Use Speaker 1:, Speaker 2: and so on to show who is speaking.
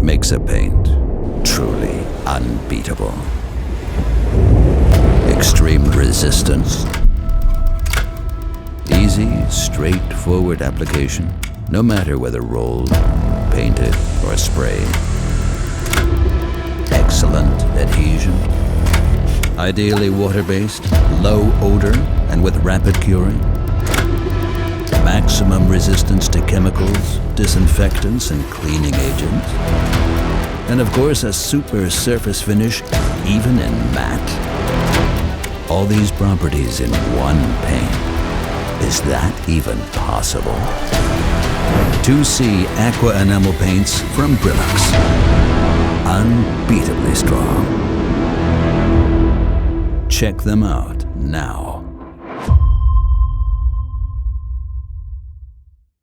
Speaker 1: makes a paint truly unbeatable. Extreme resistance. Easy, straightforward application, no matter whether rolled, painted, or sprayed. Excellent adhesion. Ideally water-based, low odor, and with rapid curing. Maximum resistance to chemicals, disinfectants, and cleaning agents. And of course, a super surface finish, even in matte. All these properties in one paint. Is that even possible? 2C Aqua Enamel Paints from Brillux. Unbeatably strong. Check them out now.